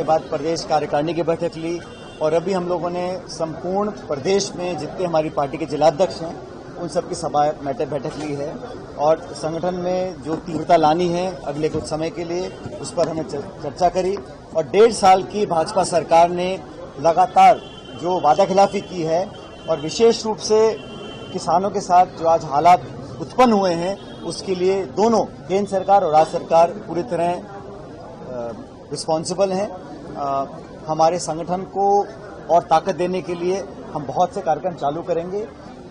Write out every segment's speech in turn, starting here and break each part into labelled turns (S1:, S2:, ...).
S1: उसके बाद प्रदेश कार्यकारिणी की बैठक ली और अभी हम लोगों ने संपूर्ण प्रदेश में जितने हमारी पार्टी के जिलाध्यक्ष हैं उन सबकी सभा बैठक ली है और संगठन में जो तीव्रता लानी है अगले कुछ समय के लिए उस पर हमने चर्चा करी और 1.5 साल की भाजपा सरकार ने लगातार जो वादाखिलाफी की है और विशेष रूप से किसानों के साथ जो आज हालात उत्पन्न हुए हैं उसके लिए दोनों केंद्र सरकार और राज्य सरकार पूरी तरह रिस्पॉन्सिबल हैं। हमारे संगठन को और ताकत देने के लिए हम बहुत से कार्यक्रम चालू करेंगे,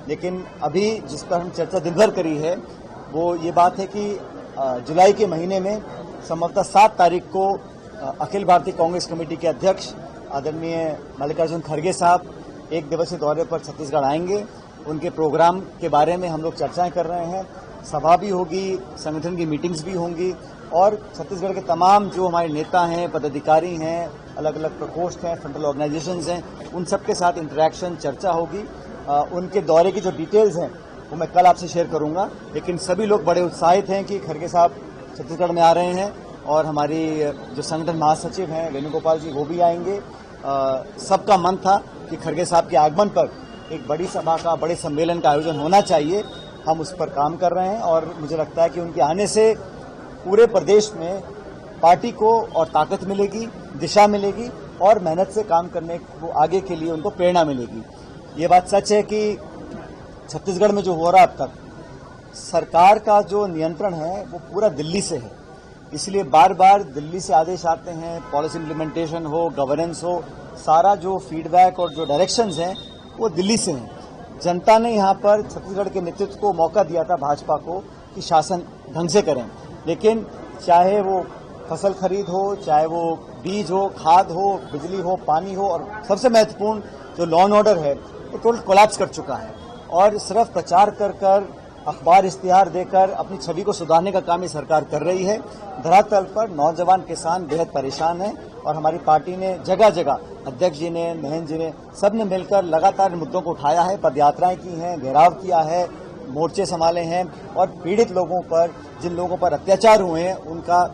S1: लेकिन अभी जिस पर हम चर्चा दिन भर करी है वो ये बात है कि जुलाई के महीने में संभवतः 7 तारीख को अखिल भारतीय कांग्रेस कमेटी के अध्यक्ष आदरणीय मल्लिकार्जुन खड़गे साहब 1 दिवसीय दौरे पर छत्तीसगढ़ आएंगे। उनके प्रोग्राम के बारे में हम लोग चर्चाएं कर रहे हैं, सभा भी होगी, संगठन की मीटिंग्स भी होंगी और छत्तीसगढ़ के तमाम जो हमारे नेता हैं, पदाधिकारी हैं, अलग अलग प्रकोष्ठ हैं, फ्रंटल ऑर्गेनाइजेशंस हैं, उन सबके साथ इंटरेक्शन चर्चा होगी। उनके दौरे की जो डिटेल्स हैं वो मैं कल आपसे शेयर करूंगा, लेकिन सभी लोग बड़े उत्साहित हैं कि खड़गे साहब छत्तीसगढ़ में आ रहे हैं और हमारी जो संगठन महासचिव हैं वेणुगोपाल जी वो भी आएंगे। सबका मन था कि खड़गे साहब के आगमन पर एक बड़ी सभा का, बड़े सम्मेलन का आयोजन होना चाहिए। हम उस पर काम कर रहे हैं और मुझे लगता है कि उनके आने से पूरे प्रदेश में पार्टी को और ताकत मिलेगी, दिशा मिलेगी और मेहनत से काम करने को आगे के लिए उनको प्रेरणा मिलेगी। ये बात सच है कि छत्तीसगढ़ में जो हो रहा है अब तक, सरकार का जो नियंत्रण है वो पूरा दिल्ली से है, इसलिए बार बार दिल्ली से आदेश आते हैं, पॉलिसी इम्प्लीमेंटेशन हो, गवर्नेंस हो, सारा जो फीडबैक और जो डायरेक्शंस हैं वो दिल्ली से हैं। जनता ने यहाँ पर छत्तीसगढ़ के नेतृत्व को मौका दिया था भाजपा को कि शासन ढंग से करें, लेकिन चाहे वो फसल खरीद हो, चाहे वो बीज हो, खाद हो, बिजली हो, पानी हो और सबसे महत्वपूर्ण जो लॉ एंड ऑर्डर है वो टोटल कोलैप्स कर चुका है और सिर्फ प्रचार कर अखबार इश्तिहार देकर अपनी छवि को सुधारने का काम ये सरकार कर रही है। धरातल पर नौजवान किसान बेहद परेशान हैं और हमारी पार्टी ने जगह जगह अध्यक्ष जी ने, महेंद्र जी ने, सबने मिलकर लगातार मुद्दों को उठाया है, पदयात्राएं की हैं, घेराव किया है, मोर्चे संभाले हैं और पीड़ित लोगों पर, जिन लोगों पर अत्याचार हुए हैं उनका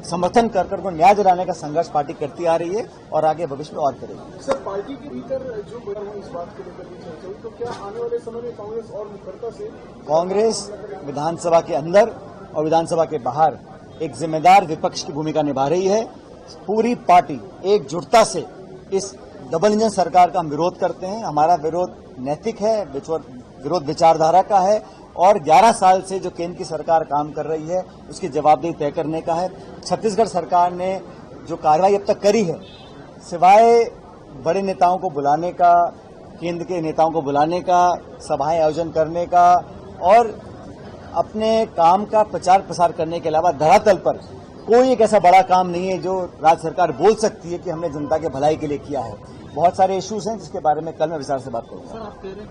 S1: समर्थन कर उनको न्याय दिलाने का संघर्ष पार्टी करती आ रही है और आगे भविष्य में और करेगी।
S2: सर, पार्टी के भीतर जो बड़ा हुआ इस बात को लेकर चर्चा हुई, तो क्या आने वाले समय में कांग्रेस और मुखरता से
S1: कांग्रेस विधानसभा के अंदर और विधानसभा के बाहर एक जिम्मेदार विपक्ष की भूमिका निभा रही है। पूरी पार्टी एकजुटता से इस डबल इंजन सरकार का हम विरोध करते हैं। हमारा विरोध नैतिक है, विरोध विचारधारा का है और 11 साल से जो केंद्र की सरकार काम कर रही है उसकी जवाबदेही तय करने का है। छत्तीसगढ़ सरकार ने जो कार्रवाई अब तक करी है, सिवाय बड़े नेताओं को बुलाने का, केंद्र के नेताओं को बुलाने का, सभाएं आयोजन करने का और अपने काम का प्रचार प्रसार करने के अलावा धरातल पर कोई एक ऐसा बड़ा काम नहीं है जो राज्य सरकार बोल सकती है कि हमने जनता के भलाई के लिए किया है। बहुत सारे इश्यूज हैं जिसके बारे में कल मैं विस्तार से बात करूंगा।